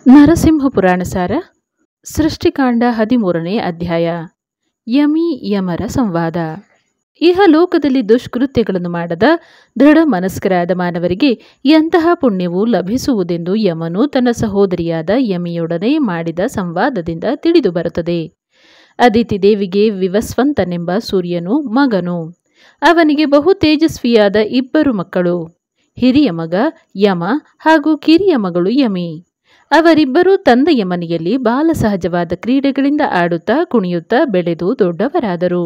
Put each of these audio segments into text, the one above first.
ನರಸಿಂಹ ಪುರಾಣ ಸಾರ ಸೃಷ್ಟಿಕಾಂಡ 13ನೇ ಅಧ್ಯಾಯ. ಯಮಿ ಯಮರ ಸಂವಾದ. ಇಹಲೋಕದಲ್ಲಿ ದುಷ್ಕೃತ್ಯಗಳನ್ನು ಮಾಡದ ದೃಢ ಮನಸ್ಕರಾದ ಮಾನವರಿಗೆ ಎಂತಹ ಪುಣ್ಯವು ಲಭಿಸುವುದೆಂದು ಯಮನು ತನ್ನ ಸಹೋದರಿಯಾದ ಯಮಿಯೊಡನೆ ಮಾಡಿದ ಸಂವಾದದಿಂದ ತಿಳಿದು ಬರುತ್ತದೆ. ಅದಿತಿ ದೇವಿಗೆ ವಿವಸ್ವಂತನೆಂಬ ಸೂರ್ಯನು ಮಗನು. ಅವನಿಗೆ ಬಹು ತೇಜಸ್ವಿಯಾದ 2 ಮಕ್ಕಳು. ಹಿರಿಯ ಮಗ ಯಮ ಹಾಗೂ ಕಿರಿಯ ಮಗಳು ಯಮಿ. ಅವರಿಬ್ಬರೂ ತಂದೆಯ ಮನೆಯಲ್ಲಿ ಬಾಲಸಹಜವಾದ ಕ್ರೀಡೆಗಳಿಂದ ಆಡುತ್ತಾ ಕುಣಿಯುತ್ತಾ ಬೆಳೆದು ದೊಡ್ಡವರಾದರು.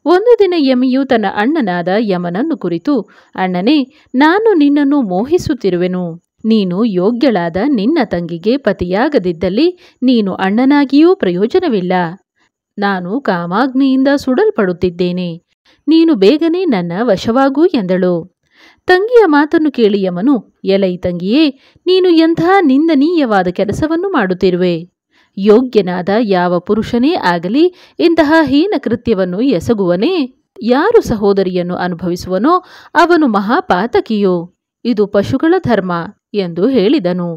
ಒಂದು ದಿನ ಯಮಿಯು ತನ್ನ ಅಣ್ಣನಾದ ಯಮನನ್ನು ಕುರಿತು, ಅಣ್ಣನೇ, ನಾನು ನಿನ್ನನ್ನು ಮೋಹಿಸುತ್ತಿರುವೆನು. ನೀನು ಯೋಗ್ಯಳಾದ ನಿನ್ನ ತಂಗಿಗೆ ಪತಿಯಾಗದಿದ್ದಲ್ಲಿ ನೀನು ಅಣ್ಣನಾಗಿಯೂ ಪ್ರಯೋಜನವಿಲ್ಲ. ನಾನು ಕಾಮಾಗ್ನಿಯಿಂದ ಸುಡಲ್ಪಡುತ್ತಿದ್ದೇನೆ. ನೀನು ಬೇಗನೆ ನನ್ನ ವಶವಾಗು ಎಂದಳು. ತಂಗಿಯ ಮಾತನ್ನು ಕೇಳಿ ಯಮನು, ಎಲೈ ತಂಗಿಯೇ, ನೀನು ಎಂಥ ನಿಂದನೀಯವಾದ ಕೆಲಸವನ್ನು ಮಾಡುತ್ತಿರುವೆ. ಯೋಗ್ಯನಾದ ಯಾವ ಪುರುಷನೇ ಆಗಲಿ ಇಂತಹ ಹೀನ ಕೃತ್ಯವನ್ನು ಎಸಗುವನೇ? ಯಾರು ಸಹೋದರಿಯನ್ನು ಅನುಭವಿಸುವನೋ ಅವನು ಮಹಾಪಾತಕಿಯೋ. ಇದು ಪಶುಗಳ ಧರ್ಮ ಎಂದು ಹೇಳಿದನು.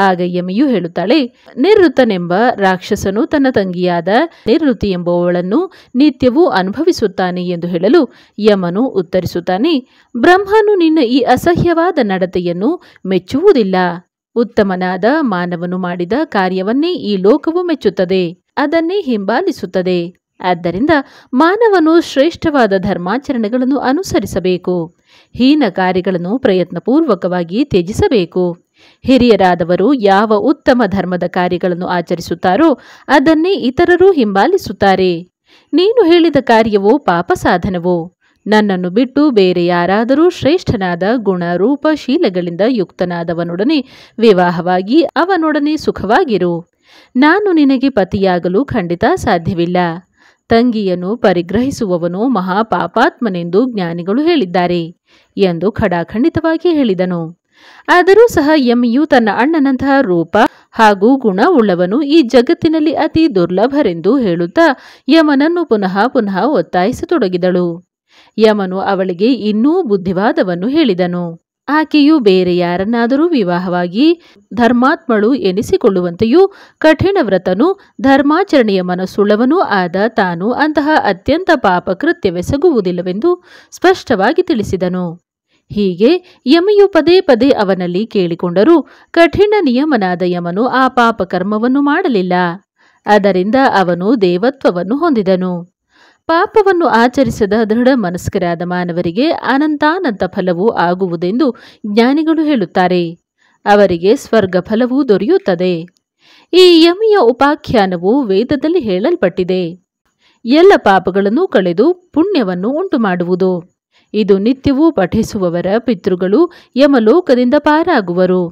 ಆಗ ಯಮಿಯು ಹೇಳುತ್ತಾಳೆ, ನಿವೃತ್ತನೆಂಬ ರಾಕ್ಷಸನು ತನ್ನ ತಂಗಿಯಾದ ನಿವೃತ್ತಿ ಎಂಬುವವಳನ್ನು ನಿತ್ಯವೂ ಅನುಭವಿಸುತ್ತಾನೆ ಎಂದು ಹೇಳಲು ಯಮನು ಉತ್ತರಿಸುತ್ತಾನೆ, ಬ್ರಹ್ಮನು ನಿನ್ನ ಈ ಅಸಹ್ಯವಾದ ನಡತೆಯನ್ನು ಮೆಚ್ಚುವುದಿಲ್ಲ. ಉತ್ತಮನಾದ ಮಾನವನು ಮಾಡಿದ ಕಾರ್ಯವನ್ನೇ ಈ ಲೋಕವು ಮೆಚ್ಚುತ್ತದೆ, ಅದನ್ನೇ ಹಿಂಬಾಲಿಸುತ್ತದೆ. ಆದ್ದರಿಂದ ಮಾನವನು ಶ್ರೇಷ್ಠವಾದ ಧರ್ಮಾಚರಣೆಗಳನ್ನು ಅನುಸರಿಸಬೇಕು. ಹೀನ ಕಾರ್ಯಗಳನ್ನು ಪ್ರಯತ್ನಪೂರ್ವಕವಾಗಿ ತ್ಯಜಿಸಬೇಕು. ಹಿರಿಯರಾದವರು ಯಾವ ಉತ್ತಮ ಧರ್ಮದ ಕಾರ್ಯಗಳನ್ನು ಆಚರಿಸುತ್ತಾರೋ ಅದನ್ನೇ ಇತರರು ಹಿಂಬಾಲಿಸುತ್ತಾರೆ. ನೀನು ಹೇಳಿದ ಕಾರ್ಯವೋ ಪಾಪ ಸಾಧನವೋ. ನನ್ನನ್ನು ಬಿಟ್ಟು ಬೇರೆ ಯಾರಾದರೂ ಶ್ರೇಷ್ಠನಾದ ಗುಣ ರೂಪ ಶೀಲಗಳಿಂದ ಯುಕ್ತನಾದವನೊಡನೆ ವಿವಾಹವಾಗಿ ಅವನೊಡನೆ ಸುಖವಾಗಿರು. ನಾನು ನಿನಗೆ ಪತಿಯಾಗಲು ಖಂಡಿತ ಸಾಧ್ಯವಿಲ್ಲ. ತಂಗಿಯನ್ನು ಪರಿಗ್ರಹಿಸುವವನು ಮಹಾಪಾಪಾತ್ಮನೆಂದು ಜ್ಞಾನಿಗಳು ಹೇಳಿದ್ದಾರೆ ಎಂದು ಖಡಾಖಂಡಿತವಾಗಿ ಹೇಳಿದನು. ಆದರೂ ಸಹ ಯಮಿಯು ತನ್ನ ಅಣ್ಣನಂತಹ ರೂಪ ಹಾಗೂ ಗುಣ ಉಳ್ಳವನು ಈ ಜಗತ್ತಿನಲ್ಲಿ ಅತಿ ದುರ್ಲಭರೆಂದು ಹೇಳುತ್ತಾ ಯಮನನ್ನು ಪುನಃ ಪುನಃ ಒತ್ತಾಯಿಸತೊಡಗಿದಳು. ಯಮನು ಅವಳಿಗೆ ಇನ್ನೂ ಬುದ್ಧಿವಾದವನ್ನು ಹೇಳಿದನು. ಆಕೆಯು ಬೇರೆ ಯಾರನ್ನಾದರೂ ವಿವಾಹವಾಗಿ ಧರ್ಮಾತ್ಮಳು ಎನಿಸಿಕೊಳ್ಳುವಂತೆಯೂ ಕಠಿಣ ವ್ರತನೂ ಧರ್ಮಾಚರಣೆಯ ಮನಸ್ಸುಳ್ಳವನೂ ಆದ ತಾನು ಅಂತಹ ಅತ್ಯಂತ ಪಾಪಕೃತ್ಯವೆಸಗುವುದಿಲ್ಲವೆಂದು ಸ್ಪಷ್ಟವಾಗಿ ತಿಳಿಸಿದನು. ಹೀಗೆ ಯಮಿಯು ಪದೇ ಪದೇ ಅವನಲ್ಲಿ ಕೇಳಿಕೊಂಡರೂ ಕಠಿಣ ನಿಯಮನಾದ ಯಮನು ಆ ಪಾಪಕರ್ಮವನ್ನು ಮಾಡಲಿಲ್ಲ. ಅದರಿಂದ ಅವನು ದೇವತ್ವವನ್ನು ಹೊಂದಿದನು. ಪಾಪವನ್ನು ಆಚರಿಸದ ದೃಢ ಮನಸ್ಕರಾದ ಮಾನವರಿಗೆ ಅನಂತಾನಂತ ಫಲವೂ ಆಗುವುದೆಂದು ಜ್ಞಾನಿಗಳು ಹೇಳುತ್ತಾರೆ. ಅವರಿಗೆ ಸ್ವರ್ಗ ಫಲವೂ ದೊರೆಯುತ್ತದೆ. ಈ ಯಮಿಯ ಉಪಾಖ್ಯಾನವು ವೇದದಲ್ಲಿ ಹೇಳಲ್ಪಟ್ಟಿದೆ. ಎಲ್ಲ ಪಾಪಗಳನ್ನು ಕಳೆದು ಪುಣ್ಯವನ್ನು ಉಂಟು ಮಾಡುವುದು. ಇದು ನಿತ್ಯವೂ ಪಠಿಸುವವರ ಪಿತೃಗಳು ಯಮಲೋಕದಿಂದ ಪಾರಾಗುವರು.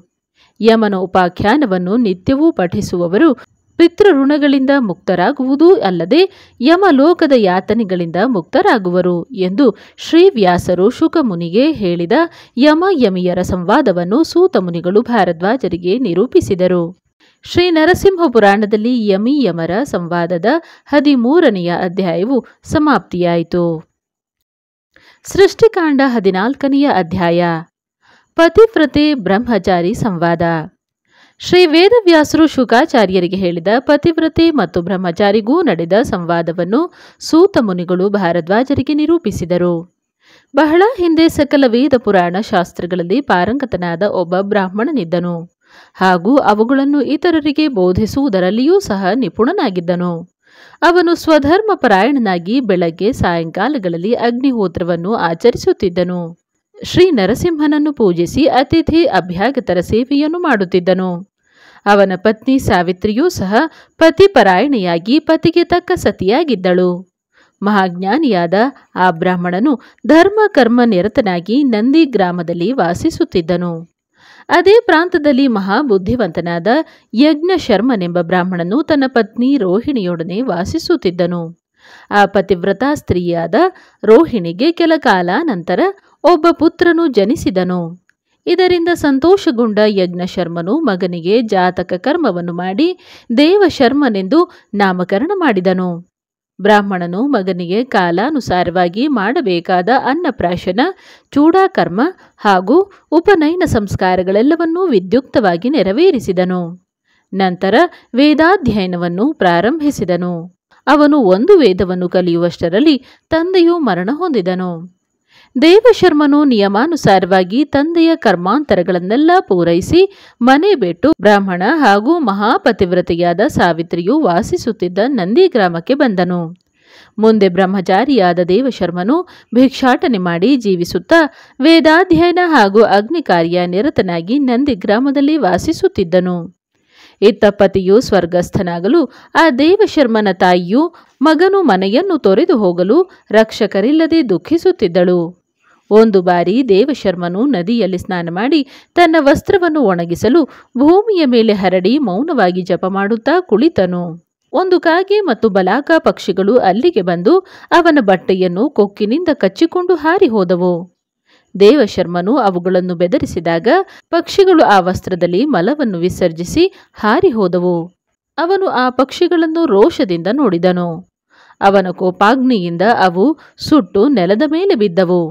ಯಮನ ಉಪಾಖ್ಯಾನವನ್ನು ನಿತ್ಯವೂ ಪಠಿಸುವವರು ಪಿತೃಋಣಗಳಿಂದ ಮುಕ್ತರಾಗುವುದೂ ಅಲ್ಲದೆ ಯಮಲೋಕದ ಯಾತನೆಗಳಿಂದ ಮುಕ್ತರಾಗುವರು ಎಂದು ಶ್ರೀವ್ಯಾಸರು ಶುಕಮುನಿಗೆ ಹೇಳಿದ ಯಮ ಯಮಿಯರ ಸಂವಾದವನ್ನು ಸೂತಮುನಿಗಳು ಭಾರದ್ವಾಜರಿಗೆ ನಿರೂಪಿಸಿದರು. ಶ್ರೀ ನರಸಿಂಹ ಪುರಾಣದಲ್ಲಿ ಯಮಿ ಯಮರ ಸಂವಾದದ 13ನೆಯ ಅಧ್ಯಾಯವು ಸಮಾಪ್ತಿಯಾಯಿತು. ಸೃಷ್ಟಿಕಾಂಡ 14ನೆಯ ಅಧ್ಯಾಯ. ಪತಿವ್ರತೆ ಬ್ರಹ್ಮಚಾರಿ ಸಂವಾದ. ಶ್ರೀ ವೇದವ್ಯಾಸರು ಶುಕಾಚಾರ್ಯರಿಗೆ ಹೇಳಿದ ಪತಿವ್ರತೆ ಮತ್ತು ಬ್ರಹ್ಮಚಾರಿಗೂ ನಡೆದ ಸಂವಾದವನ್ನು ಸೂತ ಮುನಿಗಳು ಭಾರದ್ವಾಜರಿಗೆ ನಿರೂಪಿಸಿದರು. ಬಹಳ ಹಿಂದೆ ಸಕಲ ವೇದ ಪುರಾಣ ಶಾಸ್ತ್ರಗಳಲ್ಲಿ ಪಾರಂಗತನಾದ ಒಬ್ಬ ಬ್ರಾಹ್ಮಣನಿದ್ದನು ಹಾಗೂ ಅವುಗಳನ್ನು ಇತರರಿಗೆ ಬೋಧಿಸುವುದರಲ್ಲಿಯೂ ಸಹ ನಿಪುಣನಾಗಿದ್ದನು. ಅವನು ಸ್ವಧರ್ಮ ಪರಾಯಣನಾಗಿ ಬೆಳಗ್ಗೆ ಸಾಯಂಕಾಲಗಳಲ್ಲಿ ಅಗ್ನಿಹೋತ್ರವನ್ನು ಆಚರಿಸುತ್ತಿದ್ದನು. ಶ್ರೀ ನರಸಿಂಹನನ್ನು ಪೂಜಿಸಿ ಅತಿಥಿ ಅಭ್ಯಾಗತರ ಸೇವೆಯನ್ನು ಮಾಡುತ್ತಿದ್ದನು. ಅವನ ಪತ್ನಿ ಸಾವಿತ್ರಿಯೂ ಸಹ ಪತಿಪರಾಯಣೆಯಾಗಿ ಪತಿಗೆ ತಕ್ಕ ಸತಿಯಾಗಿದ್ದಳು. ಮಹಾಜ್ಞಾನಿಯಾದ ಆ ಬ್ರಾಹ್ಮಣನು ಧರ್ಮ ಕರ್ಮ ನಿರತನಾಗಿ ನಂದಿ ಗ್ರಾಮದಲ್ಲಿ ವಾಸಿಸುತ್ತಿದ್ದನು. ಅದೇ ಪ್ರಾಂತದಲ್ಲಿ ಮಹಾಬುದ್ಧಿವಂತನಾದ ಯಜ್ಞ ಶರ್ಮನೆಂಬ ಬ್ರಾಹ್ಮಣನು ತನ್ನ ಪತ್ನಿ ರೋಹಿಣಿಯೊಡನೆ ವಾಸಿಸುತ್ತಿದ್ದನು. ಆ ಪತಿವ್ರತಾ ಸ್ತ್ರೀಯಾದ ರೋಹಿಣಿಗೆ ಕೆಲ ಕಾಲ ನಂತರ ಒಬ್ಬ ಪುತ್ರನು ಜನಿಸಿದನು. ಇದರಿಂದ ಸಂತೋಷಗೊಂಡ ಯಜ್ಞ ಶರ್ಮನು ಮಗನಿಗೆ ಜಾತಕ ಕರ್ಮವನ್ನು ಮಾಡಿ ದೇವಶರ್ಮನೆಂದು ನಾಮಕರಣ ಮಾಡಿದನು. ಬ್ರಾಹ್ಮಣನು ಮಗನಿಗೆ ಕಾಲಾನುಸಾರವಾಗಿ ಮಾಡಬೇಕಾದ ಅನ್ನಪ್ರಾಶನ, ಚೂಡಾಕರ್ಮ ಹಾಗೂ ಉಪನಯನ ಸಂಸ್ಕಾರಗಳೆಲ್ಲವನ್ನೂ ವಿದ್ಯುಕ್ತವಾಗಿ ನೆರವೇರಿಸಿದನು. ನಂತರ ವೇದಾಧ್ಯಯನವನ್ನು ಪ್ರಾರಂಭಿಸಿದನು. ಅವನು ಒಂದು ವೇದವನ್ನು ಕಲಿಯುವಷ್ಟರಲ್ಲಿ ತಂದೆಯು ಮರಣ ಹೊಂದಿದನು. ದೇವಶರ್ಮನು ನಿಯಮಾನುಸಾರವಾಗಿ ತಂದೆಯ ಕರ್ಮಾಂತರಗಳನ್ನೆಲ್ಲ ಪೂರೈಸಿ ಮನೆ ಬಿಟ್ಟು ಬ್ರಾಹ್ಮಣ ಹಾಗೂ ಮಹಾಪತಿವ್ರತೆಯಾದ ಸಾವಿತ್ರಿಯು ವಾಸಿಸುತ್ತಿದ್ದ ನಂದಿ ಗ್ರಾಮಕ್ಕೆ ಬಂದನು. ಮುಂದೆ ಬ್ರಹ್ಮಚಾರಿಯಾದ ದೇವಶರ್ಮನು ಭಿಕ್ಷಾಟನೆ ಮಾಡಿ ಜೀವಿಸುತ್ತಾ ವೇದಾಧ್ಯಯನ ಹಾಗೂ ಅಗ್ನಿ ಕಾರ್ಯ ನಿರತನಾಗಿ ನಂದಿ ಗ್ರಾಮದಲ್ಲಿ ವಾಸಿಸುತ್ತಿದ್ದನು. ಇತ್ತ ಪತಿಯು ಸ್ವರ್ಗಸ್ಥನಾಗಲು ಆ ದೇವಶರ್ಮನ ತಾಯಿಯು ಮಗನು ಮನೆಯನ್ನು ತೊರೆದು ಹೋಗಲು ರಕ್ಷಕರಿಲ್ಲದೆ ದುಃಖಿಸುತ್ತಿದ್ದಳು. ಒಂದು ಬಾರಿ ದೇವಶರ್ಮನು ನದಿಯಲ್ಲಿ ಸ್ನಾನ ಮಾಡಿ ತನ್ನ ವಸ್ತ್ರವನ್ನು ಒಣಗಿಸಲು ಭೂಮಿಯ ಮೇಲೆ ಹರಡಿ ಮೌನವಾಗಿ ಜಪ ಮಾಡುತ್ತಾ ಕುಳಿತನು. ಒಂದು ಕಾಗೆ ಮತ್ತು ಬಲಾಕ ಪಕ್ಷಿಗಳು ಅಲ್ಲಿಗೆ ಬಂದು ಅವನ ಬಟ್ಟೆಯನ್ನು ಕೊಕ್ಕಿನಿಂದ ಕಚ್ಚಿಕೊಂಡು ಹಾರಿ ಹೋದವು. ದೇವಶರ್ಮನು ಅವುಗಳನ್ನು ಬೆದರಿಸಿದಾಗ ಪಕ್ಷಿಗಳು ಆ ವಸ್ತ್ರದಲ್ಲಿ ಮಲವನ್ನು ವಿಸರ್ಜಿಸಿ ಹಾರಿ ಹೋದವು. ಅವನು ಆ ಪಕ್ಷಿಗಳನ್ನು ರೋಷದಿಂದ ನೋಡಿದನು. ಅವನ ಕೋಪಾಗ್ನಿಯಿಂದ ಅವು ಸುಟ್ಟು ನೆಲದ ಮೇಲೆ ಬಿದ್ದವು.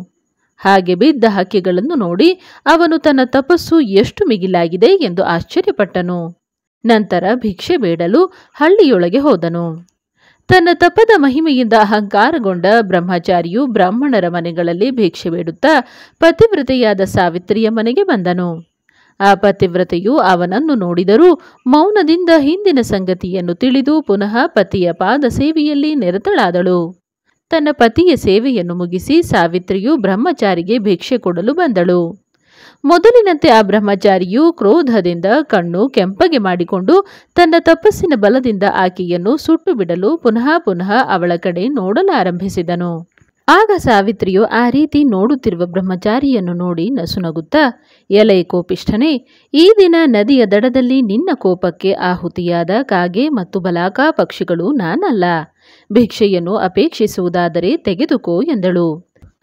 ಹಾಗೆ ಬಿದ್ದ ಹಕ್ಕಿಗಳನ್ನು ನೋಡಿ ಅವನು ತನ್ನ ತಪಸ್ಸು ಎಷ್ಟು ಮಿಗಿಲಾಗಿದೆ ಎಂದು ಆಶ್ಚರ್ಯಪಟ್ಟನು. ನಂತರ ಭಿಕ್ಷೆ ಬೇಡಲು ಹಳ್ಳಿಯೊಳಗೆ ಹೋದನು. ತನ್ನ ತಪದ ಮಹಿಮೆಯಿಂದ ಅಹಂಕಾರಗೊಂಡ ಬ್ರಹ್ಮಚಾರಿಯು ಬ್ರಾಹ್ಮಣರ ಮನೆಗಳಲ್ಲಿ ಭಿಕ್ಷೆ ಬೇಡುತ್ತಾ ಪತಿವ್ರತೆಯಾದ ಸಾವಿತ್ರಿಯ ಮನೆಗೆ ಬಂದನು. ಆ ಪತಿವ್ರತೆಯು ಅವನನ್ನು ನೋಡಿದರೂ ಮೌನದಿಂದ ಹಿಂದಿನ ಸಂಗತಿಯನ್ನು ತಿಳಿದು ಪುನಃ ಪತಿಯ ಪಾದ ಸೇವೆಯಲ್ಲಿ ನಿರತಳಾದಳು. ತನ್ನ ಪತಿಯ ಸೇವೆಯನ್ನು ಮುಗಿಸಿ ಸಾವಿತ್ರಿಯು ಬ್ರಹ್ಮಚಾರಿಗೆ ಭಿಕ್ಷೆ ಕೊಡಲು ಬಂದಳು. ಮೊದಲಿನಂತೆ ಆ ಬ್ರಹ್ಮಚಾರಿಯು ಕ್ರೋಧದಿಂದ ಕಣ್ಣು ಕೆಂಪಗೆ ಮಾಡಿಕೊಂಡು ತನ್ನ ತಪಸ್ಸಿನ ಬಲದಿಂದ ಆಕೆಯನ್ನು ಸುಟ್ಟು ಬಿಡಲು ಪುನಃ ಅವಳ ಕಡೆ ನೋಡಲಾರಂಭಿಸಿದನು. ಆಗ ಸಾವಿತ್ರಿಯು ಆ ರೀತಿ ನೋಡುತ್ತಿರುವ ಬ್ರಹ್ಮಚಾರಿಯನ್ನು ನೋಡಿ ನಸುನಗುತ್ತಾ, ಎಲೆ ಕೋಪಿಷ್ಠನೇ, ಈ ದಿನ ನದಿಯ ದಡದಲ್ಲಿ ನಿನ್ನ ಕೋಪಕ್ಕೆ ಆಹುತಿಯಾದ ಕಾಗೆ ಮತ್ತು ಬಲಾಕ ಪಕ್ಷಿಗಳು ನಾನಲ್ಲ. ಭಿಕ್ಷೆಯನ್ನು ಅಪೇಕ್ಷಿಸುವುದಾದರೆ ತೆಗೆದುಕೋ ಎಂದಳು.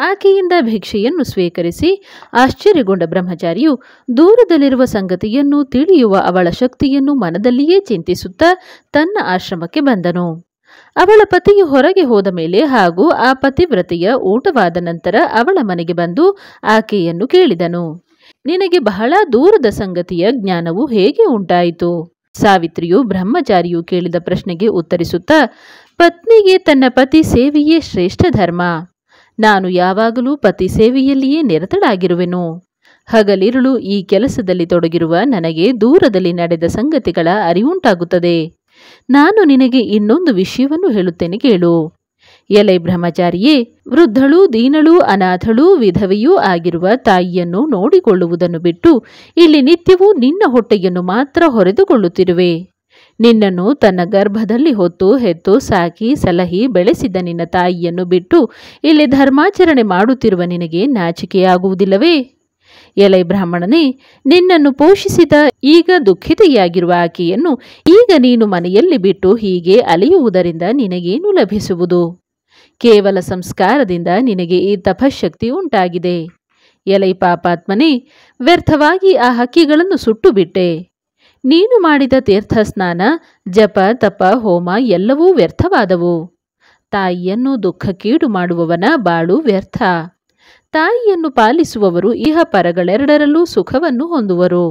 ಆಕೆಯಿಂದ ಭಿಕ್ಷೆಯನ್ನು ಸ್ವೀಕರಿಸಿ ಆಶ್ಚರ್ಯಗೊಂಡ ಬ್ರಹ್ಮಚಾರಿಯು ದೂರದಲ್ಲಿರುವ ಸಂಗತಿಯನ್ನು ತಿಳಿಯುವ ಅವಳ ಶಕ್ತಿಯನ್ನು ಮನದಲ್ಲಿಯೇ ಚಿಂತಿಸುತ್ತಾ ತನ್ನ ಆಶ್ರಮಕ್ಕೆ ಬಂದನು. ಅವಳ ಪತಿಯು ಹೊರಗೆ ಹೋದ ಮೇಲೆ ಹಾಗೂ ಆ ಪತಿವ್ರತೆಯ ಊಟವಾದ ನಂತರ ಅವಳ ಮನೆಗೆ ಬಂದು ಆಕೆಯನ್ನು ಕೇಳಿದನು, ನಿನಗೆ ಬಹಳ ದೂರದ ಸಂಗತಿಯ ಜ್ಞಾನವು ಹೇಗೆ ಉಂಟಾಯಿತು? ಸಾವಿತ್ರಿಯು ಬ್ರಹ್ಮಚಾರಿಯು ಕೇಳಿದ ಪ್ರಶ್ನೆಗೆ ಉತ್ತರಿಸುತ್ತಾ, ಪತ್ನಿಗೆ ತನ್ನ ಪತಿ ಸೇವೆಯೇ ಶ್ರೇಷ್ಠ ಧರ್ಮ. ನಾನು ಯಾವಾಗಲೂ ಪತಿ ಸೇವೆಯಲ್ಲಿಯೇ ನಿರತಳಾಗಿರುವೆನು. ಹಗಲಿರುಳು ಈ ಕೆಲಸದಲ್ಲಿ ತೊಡಗಿರುವ ನನಗೆ ದೂರದಲ್ಲಿ ನಡೆದ ಸಂಗತಿಗಳ ಅರಿವುಂಟಾಗುತ್ತದೆ. ನಾನು ನಿನಗೆ ಇನ್ನೊಂದು ವಿಷಯವನ್ನು ಹೇಳುತ್ತೇನೆ ಕೇಳು. ಎಲೆ ಬ್ರಹ್ಮಚಾರಿಯೇ, ವೃದ್ಧಳೂ ದೀನಳೂ ಅನಾಥಳೂ ವಿಧವೆಯೂ ಆಗಿರುವ ತಾಯಿಯನ್ನು ನೋಡಿಕೊಳ್ಳುವುದನ್ನು ಬಿಟ್ಟು ಇಲ್ಲಿ ನಿತ್ಯವೂ ನಿನ್ನ ಹೊಟ್ಟೆಯನ್ನು ಮಾತ್ರ ಹೊರೆದುಕೊಳ್ಳುತ್ತಿರುವೆ. ನಿನ್ನನ್ನು ತನ್ನ ಗರ್ಭದಲ್ಲಿ ಹೊತ್ತು ಹೆತ್ತು ಸಾಕಿ ಸಲಹಿ ಬೆಳೆಸಿದ ನಿನ್ನ ತಾಯಿಯನ್ನು ಬಿಟ್ಟು ಇಲ್ಲಿ ಧರ್ಮಾಚರಣೆ ಮಾಡುತ್ತಿರುವ ನಿನಗೆ ನಾಚಿಕೆಯಾಗುವುದಿಲ್ಲವೇ? ಎಲೆ ಬ್ರಾಹ್ಮಣನೇ, ನಿನ್ನನ್ನು ಪೋಷಿಸಿದ ಈಗ ದುಃಖಿತೆಯಾಗಿರುವ ಆಕೆಯನ್ನು ಈಗ ನೀನು ಮನೆಯಲ್ಲಿ ಬಿಟ್ಟು ಹೀಗೆ ಅಲೆಯುವುದರಿಂದ ನಿನಗೇನು ಲಭಿಸುವುದು? ಕೇವಲ ಸಂಸ್ಕಾರದಿಂದ ನಿನಗೆ ಈ ತಪಶಕ್ತಿ ಉಂಟಾಗಿದೆ. ಎಲೆ ಪಾಪಾತ್ಮನೇ, ವ್ಯರ್ಥವಾಗಿ ಆ ಹಕ್ಕಿಗಳನ್ನು ಸುಟ್ಟು ಬಿಟ್ಟೆ. ನೀನು ಮಾಡಿದ ತೀರ್ಥಸ್ನಾನ, ಜಪ, ತಪ, ಹೋಮ ಎಲ್ಲವೂ ವ್ಯರ್ಥವಾದವು. ತಾಯಿಯನ್ನು ದುಃಖಕ್ಕೀಡು ಮಾಡುವವನ ಬಾಳು ವ್ಯರ್ಥ. ತಾಯಿಯನ್ನು ಪಾಲಿಸುವವರು ಇಹ ಪರಗಳೆರಡರಲ್ಲೂ ಸುಖವನ್ನು ಹೊಂದುವರು.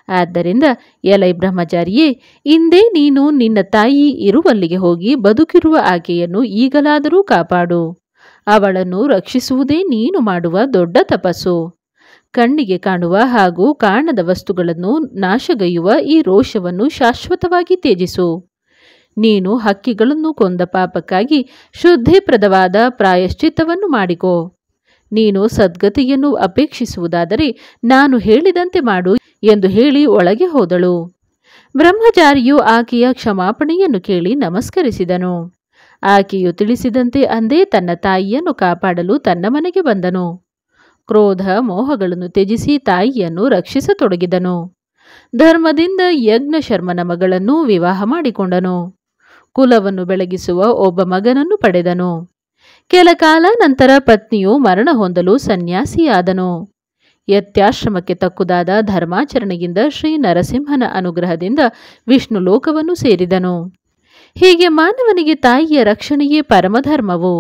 ಆದ್ದರಿಂದ ಎಲೈ ಬ್ರಹ್ಮಚಾರಿಯೇ, ಇಂದೇ ನೀನು ನಿನ್ನ ತಾಯಿ ಇರುವಲ್ಲಿಗೆ ಹೋಗಿ ಬದುಕಿರುವ ಆಕೆಯನ್ನು ಈಗಲಾದರೂ ಕಾಪಾಡು. ಅವಳನ್ನು ರಕ್ಷಿಸುವುದೇ ನೀನು ಮಾಡುವ ದೊಡ್ಡ ತಪಸ್ಸು. ಕಣ್ಣಿಗೆ ಕಾಣುವ ಹಾಗೂ ಕಾಣದ ವಸ್ತುಗಳನ್ನು ನಾಶಗೈಯುವ ಈ ರೋಷವನ್ನು ಶಾಶ್ವತವಾಗಿ ತ್ಯಜಿಸು. ನೀನು ಹಕ್ಕಿಗಳನ್ನು ಕೊಂದ ಪಾಪಕ್ಕಾಗಿ ಶುದ್ಧಿಪ್ರದವಾದ ಪ್ರಾಯಶ್ಚಿತ್ತವನ್ನು ಮಾಡಿಕೋ. ನೀನು ಸದ್ಗತಿಯನ್ನು ಅಪೇಕ್ಷಿಸುವುದಾದರೆ ನಾನು ಹೇಳಿದಂತೆ ಮಾಡು ಎಂದು ಹೇಳಿ ಒಳಗೆ ಹೋದಳು. ಬ್ರಹ್ಮಚಾರಿಯು ಆಕೆಯ ಕ್ಷಮಾಪಣೆಯನ್ನು ಕೇಳಿ ನಮಸ್ಕರಿಸಿದನು. ಆಕೆಯು ತಿಳಿಸಿದಂತೆ ಅಂದೇ ತನ್ನ ತಾಯಿಯನ್ನು ಕಾಪಾಡಲು ತನ್ನ ಮನೆಗೆ ಬಂದನು. ಕ್ರೋಧ ಮೋಹಗಳನ್ನು ತ್ಯಜಿಸಿ ತಾಯಿಯನ್ನು ರಕ್ಷಿಸತೊಡಗಿದನು. ಧರ್ಮದಿಂದ ಯಜ್ಞ ಶರ್ಮನ ಮಗಳನ್ನು ವಿವಾಹ ಮಾಡಿಕೊಂಡನು. ಕುಲವನ್ನು ಬೆಳಗಿಸುವ ಒಬ್ಬ ಮಗನನ್ನು ಪಡೆದನು. ಕೆಲ ಕಾಲ ನಂತರ ಪತ್ನಿಯು ಮರಣ ಹೊಂದಲು ಸನ್ಯಾಸಿಯಾದನು. ಯತ್ಯಾಶ್ರಮಕ್ಕೆ ತಕ್ಕುದಾದ ಧರ್ಮಾಚರಣೆಯಿಂದ ಶ್ರೀ ನರಸಿಂಹನ ಅನುಗ್ರಹದಿಂದ ವಿಷ್ಣು ಲೋಕವನ್ನು ಸೇರಿದನು. ಹೀಗೆ ಮಾನವನಿಗೆ ತಾಯಿಯ ರಕ್ಷಣೆಯೇ ಪರಮಧರ್ಮವು.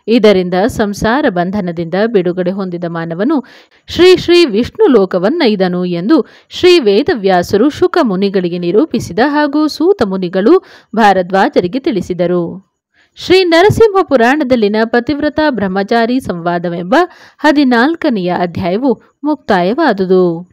ಇದರಿಂದ ಸಂಸಾರ ಬಂಧನದಿಂದ ಬಿಡುಗಡೆ ಹೊಂದಿದ ಮಾನವನು ಶ್ರೀ ಶ್ರೀ ವಿಷ್ಣು ಲೋಕವನ್ನೈದನು ಎಂದು ಶ್ರೀ ವೇದವ್ಯಾಸರು ಶುಕ ಮುನಿಗಳಿಗೆ ನಿರೂಪಿಸಿದ ಹಾಗೂ ಸೂತ ಮುನಿಗಳು ಭಾರದ್ವಾಜರಿಗೆ ತಿಳಿಸಿದರು. ಶ್ರೀ ನರಸಿಂಹ ಪುರಾಣದಲ್ಲಿನ ಪತಿವ್ರತ ಬ್ರಹ್ಮಚಾರಿ ಸಂವಾದವೆಂಬ 14ನೆಯ ಅಧ್ಯಾಯವು ಮುಕ್ತಾಯವಾದುದು.